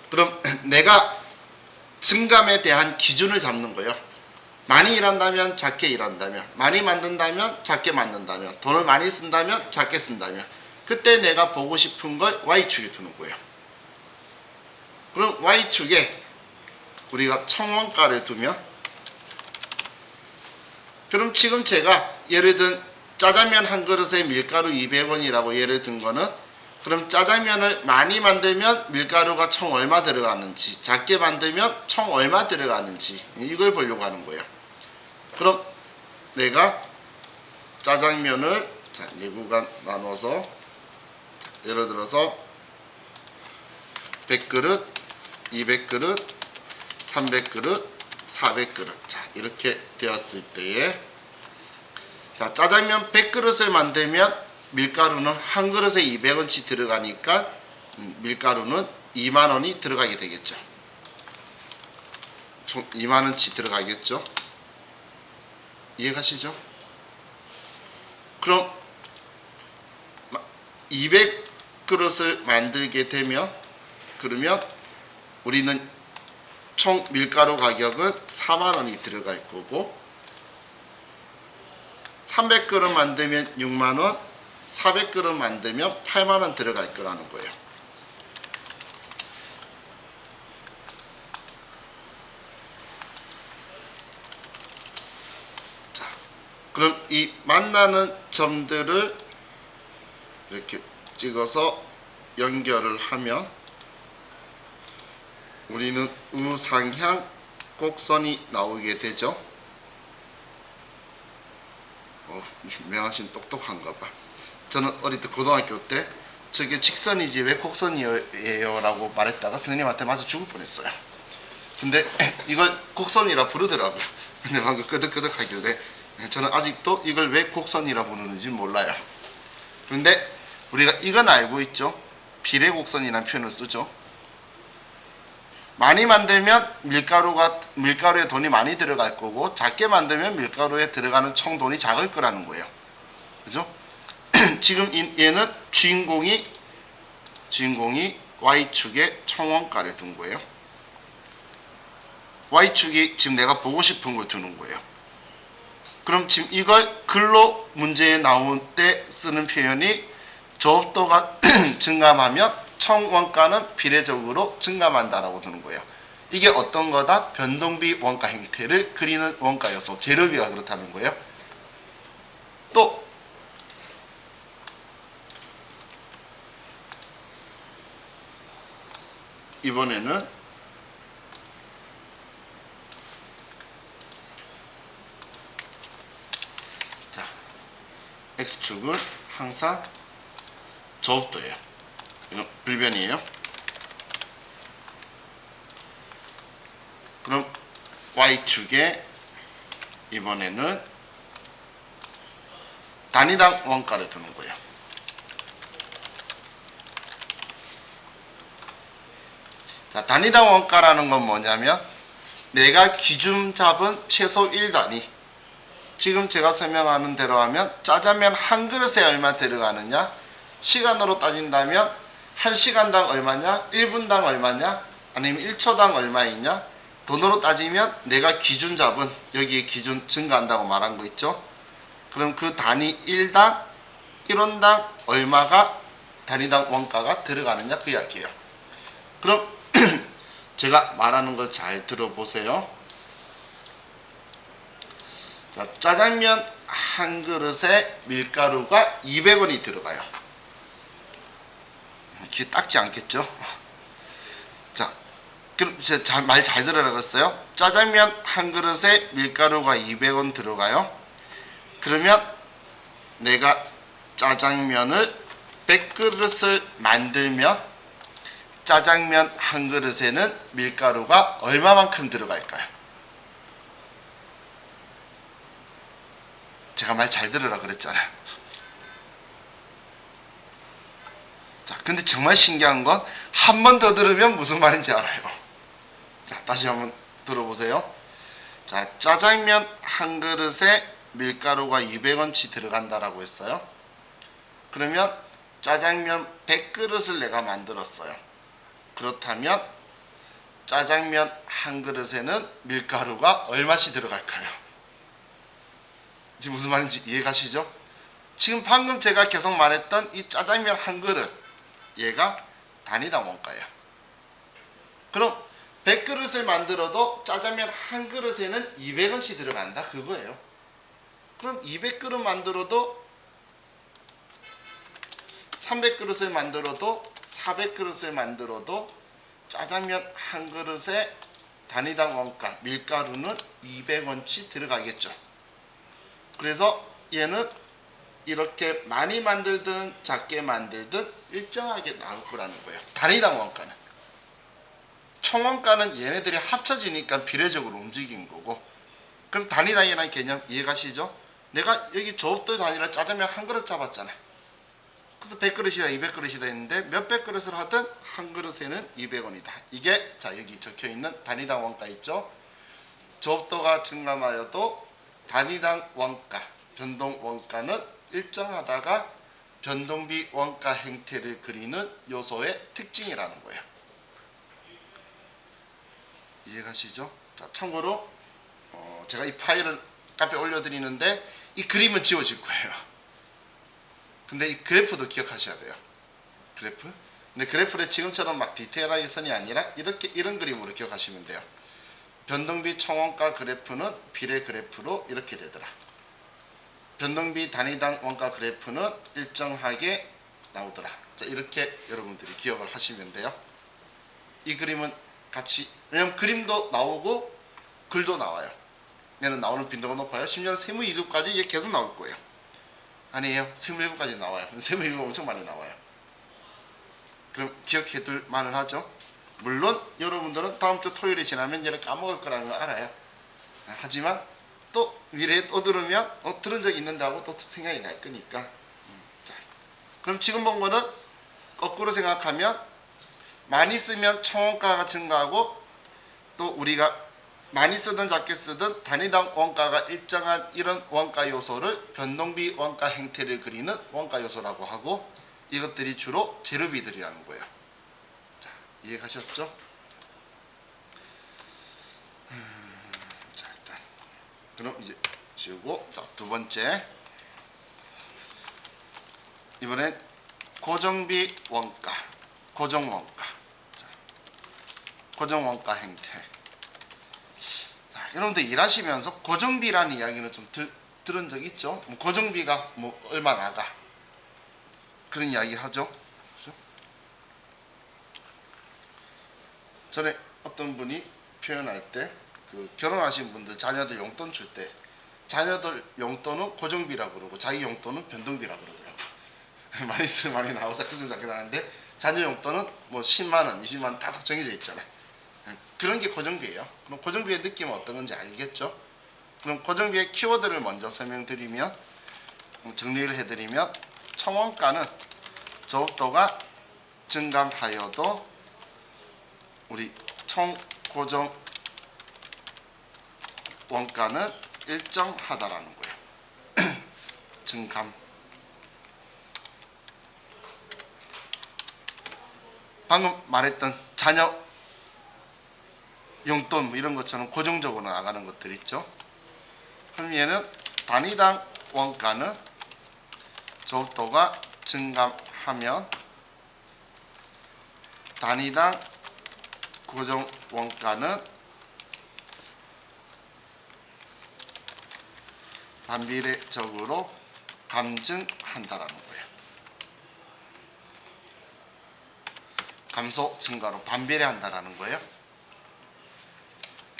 그럼 내가 증감에 대한 기준을 잡는 거예요. 많이 일한다면 작게 일한다면, 많이 만든다면 작게 만든다면, 돈을 많이 쓴다면 작게 쓴다면, 그때 내가 보고 싶은 걸 Y축에 두는 거예요. 그럼 Y축에 우리가 총원가를 두면, 그럼 지금 제가 예를 든 짜장면 한 그릇에 밀가루 200원이라고 예를 든 거는 그럼 짜장면을 많이 만들면 밀가루가 총 얼마 들어가는지, 작게 만들면 총 얼마 들어가는지 이걸 보려고 하는 거예요. 그럼 내가 짜장면을 자, 4구간 나눠서 예를 들어서 100그릇, 200그릇, 300그릇, 400그릇 자, 이렇게 되었을 때에 자, 짜장면 100그릇을 만들면 밀가루는 한 그릇에 200원치 들어가니까 밀가루는 2만원이 들어가게 되겠죠. 총 2만원치 들어가겠죠. 이해가시죠? 그럼 200그릇을 만들게 되면 그러면 우리는 총 밀가루 가격은 4만원이 들어갈 거고 300그릇 만들면 6만원 400그릇 만들면 8만원 들어갈 거라는 거예요. 자, 그럼 이 만나는 점들을 이렇게 찍어서 연결을 하면 우리는 우상향 곡선이 나오게 되죠. 명하신 똑똑한가 봐. 저는 어릴 때 고등학교 때 저게 직선이지 왜 곡선이에요 라고 말했다가 선생님한테 맞아 죽을 뻔했어요. 근데 이걸 곡선이라 부르더라고요. 근데 방금 끄덕끄덕 하길래 저는 아직도 이걸 왜 곡선이라 부르는지 몰라요. 그런데 우리가 이건 알고 있죠. 비례곡선이라는 표현을 쓰죠. 많이 만들면 밀가루에 돈이 많이 들어갈 거고 작게 만들면 밀가루에 들어가는 총 돈이 작을 거라는 거예요. 그죠? 지금 얘는 주인공이 Y축에 총원가를 둔 거예요. Y축이 지금 내가 보고 싶은 걸 두는 거예요. 그럼 지금 이걸 글로 문제에 나올 때 쓰는 표현이 조업도가 증감하면 총원가는 비례적으로 증감한다라고 두는 거예요. 이게 어떤 거다? 변동비 원가 형태를 그리는 원가 요소, 재료비가 그렇다는 거예요. 또 이번에는 자, X축은 항상 조업도예요. 이건 불변이에요. 그럼 Y축에 이번에는 단위당 원가를 두는 거예요. 자, 단위당 원가라는 건 뭐냐면 내가 기준 잡은 최소 1단위 지금 제가 설명하는 대로 하면 짜장면 한 그릇에 얼마 들어가느냐 시간으로 따진다면 1시간당 얼마냐 1분당 얼마냐 아니면 1초당 얼마이냐 돈으로 따지면 내가 기준 잡은 여기에 기준 증가한다고 말한 거 있죠. 그럼 그 단위 1당 1원당 얼마가 단위당 원가가 들어가느냐 그 이야기예요. 그럼 제가 말하는 걸 잘 들어보세요. 자, 짜장면 한 그릇에 밀가루가 200원이 들어가요. 귀 닦지 않겠죠? 자, 그럼 진짜 말 잘 들으라 그랬어요. 짜장면 한 그릇에 밀가루가 200원 들어가요. 그러면 내가 짜장면을 100그릇을 만들면 짜장면 한 그릇에는 밀가루가 얼마만큼 들어갈까요? 제가 말 잘 들으라 그랬잖아요. 자, 근데 정말 신기한 건 한 번 더 들으면 무슨 말인지 알아요. 자, 다시 한번 들어보세요. 자, 짜장면 한 그릇에 밀가루가 200원치 들어간다라고 했어요. 그러면 짜장면 100그릇을 내가 만들었어요. 그렇다면 짜장면 한 그릇에는 밀가루가 얼마씩 들어갈까요? 지금 무슨 말인지 이해가시죠? 지금 방금 제가 계속 말했던 이 짜장면 한 그릇 얘가 단위당 원가예요. 그럼 100그릇을 만들어도 짜장면 한 그릇에는 200원씩 들어간다 그거예요. 그럼 200그릇 만들어도 300그릇을 만들어도 400그릇을 만들어도 짜장면 한 그릇에 단위당 원가 밀가루는 200원치 들어가겠죠. 그래서 얘는 이렇게 많이 만들든 작게 만들든 일정하게 나올 거라는 거예요. 단위당 원가는. 총원가는 얘네들이 합쳐지니까 비례적으로 움직인 거고. 그럼 단위당이라는 개념 이해가시죠? 내가 여기 조업도 단위라 짜장면 한 그릇 잡았잖아. 그래서 100그릇이다 200그릇이다 했는데 몇백 그릇을 하든 한 그릇에는 200원이다. 이게 자 여기 적혀있는 단위당 원가 있죠. 조업도가 증감하여도 단위당 원가 변동 원가는 일정하다가 변동비 원가 행태를 그리는 요소의 특징이라는 거예요. 이해가시죠? 자, 참고로 제가 이 파일을 카페에 올려드리는데 이 그림은 지워질 거예요. 근데 이 그래프도 기억하셔야 돼요. 그래프. 근데 그래프를 지금처럼 막 디테일하게 선이 아니라 이렇게 이런 그림으로 기억하시면 돼요. 변동비 총원가 그래프는 비례 그래프로 이렇게 되더라. 변동비 단위당 원가 그래프는 일정하게 나오더라. 자, 이렇게 여러분들이 기억을 하시면 돼요. 이 그림은 같이 왜냐면 그림도 나오고 글도 나와요. 얘는 나오는 빈도가 높아요. 심지어는 세무 2급까지 이게 계속 나올 거예요. 아니에요. 세무 1급까지 나와요. 세무 1급 엄청 많이 나와요. 그럼 기억해둘 만은 하죠. 물론 여러분들은 다음 주 토요일이 지나면 얘를 까먹을 거라는 걸 알아요. 하지만 또 미래에 또 들으면 들은 적이 있는데 하고 또 생각이 날 거니까. 자, 그럼 지금 본 거는 거꾸로 생각하면 많이 쓰면 총원가가 증가하고 또 우리가 많이 쓰든 작게 쓰든 단위당 원가가 일정한 이런 원가 요소를 변동비 원가 행태를 그리는 원가 요소라고 하고 이것들이 주로 재료비들이라는 거예요. 자, 이해가셨죠? 자, 일단 그럼 이제 지우고 자, 두 번째 이번엔 고정비 원가, 고정원가, 자, 고정원가 행태. 여러분들 일하시면서 고정비라는 이야기는 좀 들은 적 있죠? 고정비가 뭐 얼마 나가 그런 이야기 하죠. 그렇죠? 전에 어떤 분이 표현할 때 그 결혼하신 분들 자녀들 용돈 줄 때 자녀들 용돈은 고정비라고 그러고 자기 용돈은 변동비라고 그러더라고. 많이 쓰면 많이 나오서 그 작게 나는데 자녀 용돈은 뭐 10만원 20만원 다 정해져 있잖아요. 그런 게 고정비예요. 그럼 고정비의 느낌은 어떤 건지 알겠죠? 그럼 고정비의 키워드를 먼저 설명드리면 정리를 해드리면 총원가는 조업도가 증감하여도 우리 총 고정 원가는 일정하다라는 거예요. 증감. 방금 말했던 자녀 용돈 뭐 이런 것처럼 고정적으로 나가는 것들 있죠. 그럼 얘는 단위당 원가는 조업도가 증감하면 단위당 고정 원가는 반비례적으로 감증한다라는 거예요. 감소 증가로 반비례한다라는 거예요.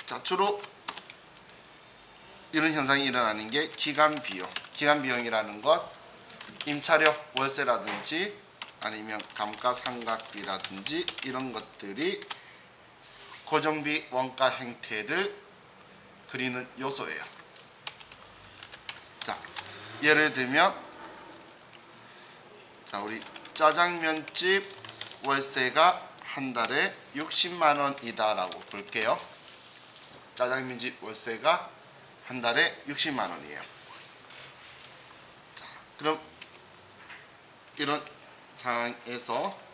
자, 주로 이런 현상이 일어나는 게 기간비용. 기간비용이라는 것 임차료 월세라든지 아니면 감가상각비라든지 이런 것들이 고정비 원가 행태를 그리는 요소예요. 자, 예를 들면 자, 우리 짜장면집 월세가 한 달에 60만원이다 라고 볼게요. 짜장면집 월세가 한 달에 60만원이에요. 자, 그럼 이런 상황에서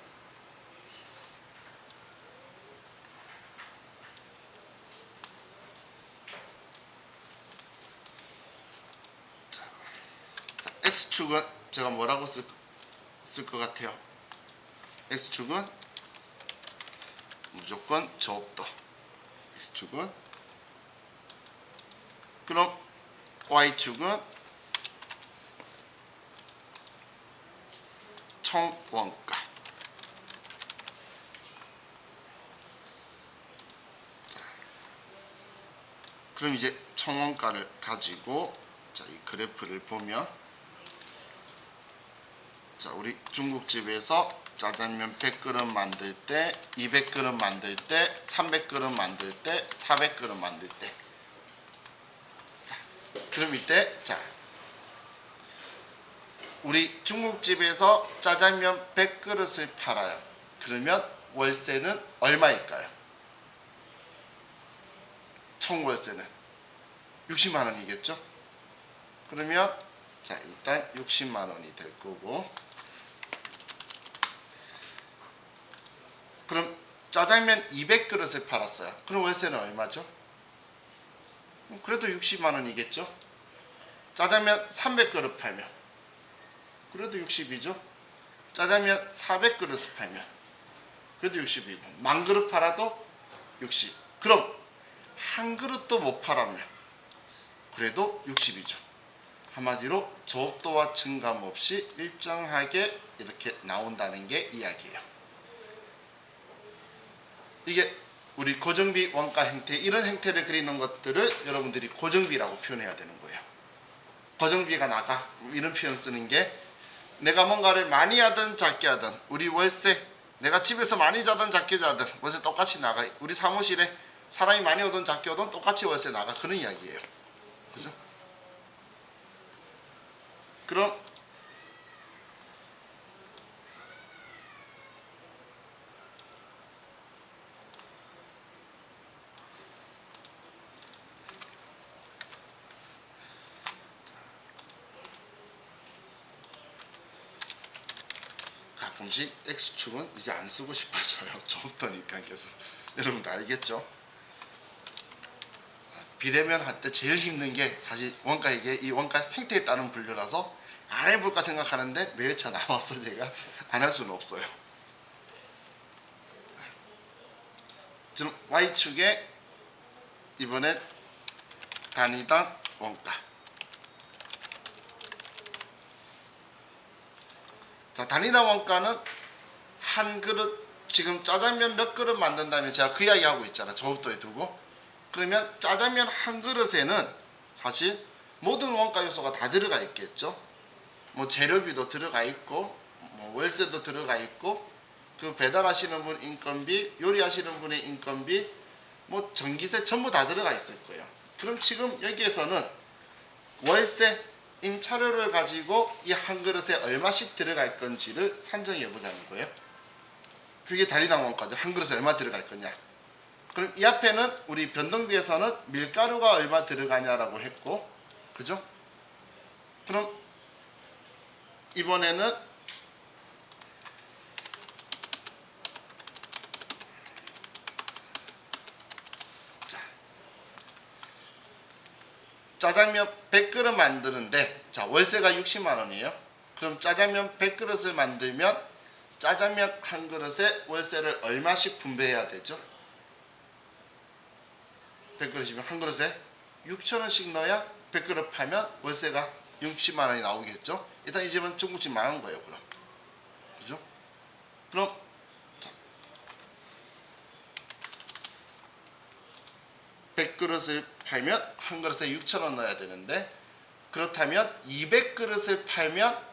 X축은 제가 뭐라고 쓸 것 같아요? X축은 무조건 조업도. X축은 그럼 Y축은 총원가. 그럼 이제 총원가를 가지고 자, 이 그래프를 보면 자, 우리 중국집에서 짜장면 100그릇 만들 때, 200그릇 만들 때, 300그릇 만들 때, 400그릇 만들 때. 자, 그럼 이때 자, 우리 중국집에서 짜장면 100그릇을 팔아요. 그러면 월세는 얼마일까요? 총 월세는 60만 원이겠죠? 그러면 자, 일단 60만 원이 될 거고, 그럼 짜장면 200그릇을 팔았어요. 그럼 월세는 얼마죠? 그래도 60만 원이겠죠? 짜장면 300그릇 팔면 그래도 60이죠? 짜장면 400그릇을 팔면 그래도 60이고, 만 그릇 팔아도 60. 그럼 한 그릇도 못 팔았면 그래도 60이죠. 한마디로 저업도와 증감 없이 일정하게 이렇게 나온다는 게 이야기예요. 이게 우리 고정비 원가 형태, 이런 형태를 그리는 것들을 여러분들이 고정비라고 표현해야 되는 거예요. 고정비가 나가, 이런 표현 쓰는 게, 내가 뭔가를 많이 하든 작게 하든 우리 월세, 내가 집에서 많이 자든 작게 자든 월세 똑같이 나가. 우리 사무실에 사람이 많이 오든 작게 오든 똑같이 월세 나가. 그런 이야기예요. 그죠? 그럼 가끔씩 X축은 이제 안 쓰고 싶어져요. 저부터니까. 그래서 여러분도 알겠죠? 비대면 할 때 제일 힘든 게 사실 원가, 이게 이 원가 행태에 따른 분류라서 안 해볼까 생각하는데 매일차 나와서 제가 안 할 수는 없어요. 지금 Y축에 이번엔 단위당 원가. 자, 단위당 원가는 한 그릇, 지금 짜장면 몇 그릇 만든다면 제가 그 이야기 하고 있잖아. 저부터에 두고. 그러면 짜장면 한 그릇에는 사실 모든 원가 요소가 다 들어가 있겠죠. 뭐 재료비도 들어가 있고, 뭐 월세도 들어가 있고, 그 배달하시는 분 인건비, 요리하시는 분의 인건비, 뭐 전기세 전부 다 들어가 있을 거예요. 그럼 지금 여기에서는 월세, 임차료를 가지고 이 한 그릇에 얼마씩 들어갈 건지를 산정해 보자는 거예요. 그게 단위당 원가죠. 한 그릇에 얼마 들어갈 거냐. 그럼 이 앞에는 우리 변동비에서는 밀가루가 얼마 들어가냐라고 했고, 그죠? 그럼 이번에는 짜장면 100그릇 만드는데, 자, 월세가 60만 원이에요. 그럼 짜장면 100그릇을 만들면 짜장면 한 그릇에 월세를 얼마씩 분배해야 되죠? 100그릇이면 한 그릇에 6,000원씩 넣어야 100그릇 팔면 월세가 60만 원이 나오겠죠? 일단 이 집은 중국집 망한 거예요, 그럼. 그죠? 그럼 자, 100그릇을 팔면 한 그릇에 6,000원 넣어야 되는데, 그렇다면 200그릇을 팔면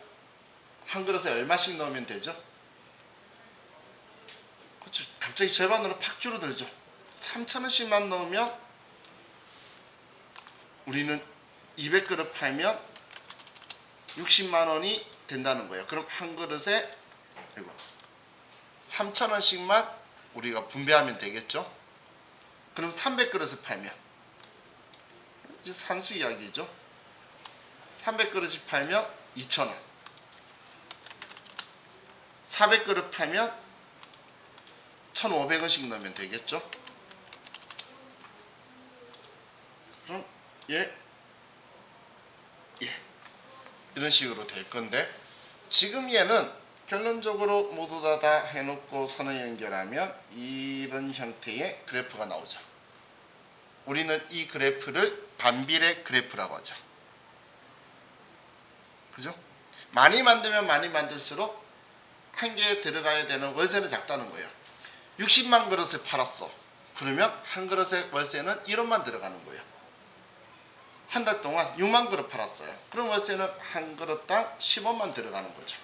한 그릇에 얼마씩 넣으면 되죠? 그렇죠. 갑자기 절반으로 팍 줄어들죠. 3,000원씩만 넣으면 우리는 200그릇 팔면 60만 원이 된다는 거예요. 그럼 한 그릇에 3,000원씩만 우리가 분배하면 되겠죠. 그럼 300그릇을 팔면 이제 산수 이야기죠. 300그릇이 팔면 2,000원, 400그릇 팔면 1,500원씩 넣으면 되겠죠. 그럼 예 이런 식으로 될 건데, 지금 얘는 결론적으로 모두 다 해놓고 선을 연결하면 이런 형태의 그래프가 나오죠. 우리는 이 그래프를 반비례 그래프라고 하죠. 그죠? 많이 만들면 많이 만들수록 한 개에 들어가야 되는 월세는 작다는 거예요. 60만 그릇을 팔았어. 그러면 한 그릇의 월세는 1원만 들어가는 거예요. 한 달 동안 6만 그릇 팔았어요. 그럼 월세는 한 그릇당 10원만 들어가는 거죠.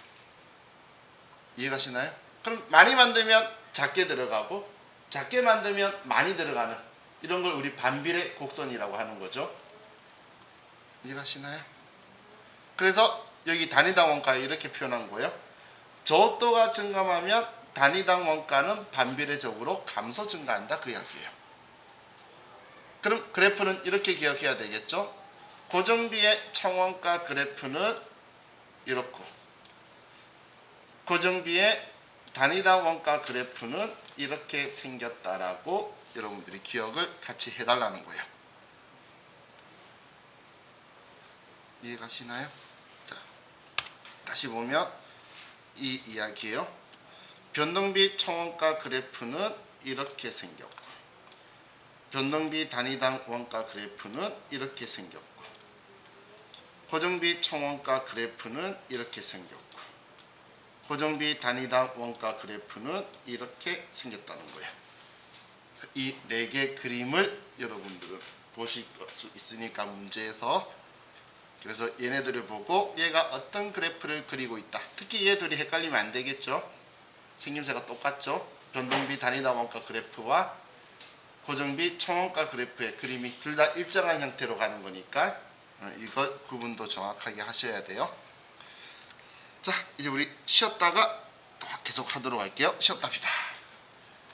이해가시나요? 그럼 많이 만들면 작게 들어가고 작게 만들면 많이 들어가는 이런 걸 우리 반비례 곡선이라고 하는 거죠. 이해가시나요? 그래서 여기 단위당 원가 이렇게 표현한 거예요. 저속도가 증가하면 단위당 원가는 반비례적으로 감소 증가한다 그 이야기예요. 그럼 그래프는 이렇게 기억해야 되겠죠. 고정비의 총원가 그래프는 이렇고 고정비의 단위당 원가 그래프는 이렇게 생겼다라고 여러분들이 기억을 같이 해달라는 거예요. 이해가시나요? 자, 다시 보면 이 이야기예요. 변동비 총원가 그래프는 이렇게 생겼고 변동비 단위당 원가 그래프는 이렇게 생겼고 고정비 총원가 그래프는 이렇게 생겼고 고정비 단위당 원가 그래프는 이렇게 생겼다는 거예요. 이 네 개 그림을 여러분들은 보실 수 있으니까 문제에서 그래서 얘네들을 보고 얘가 어떤 그래프를 그리고 있다. 특히 얘 둘이 헷갈리면 안 되겠죠. 생김새가 똑같죠. 변동비 단위당 원가 그래프와 고정비 총원가 그래프의 그림이 둘 다 일정한 형태로 가는 거니까 이거 구분도 정확하게 하셔야 돼요. 자, 이제 우리 쉬었다가 또 계속 하도록 할게요. 쉬었답니다.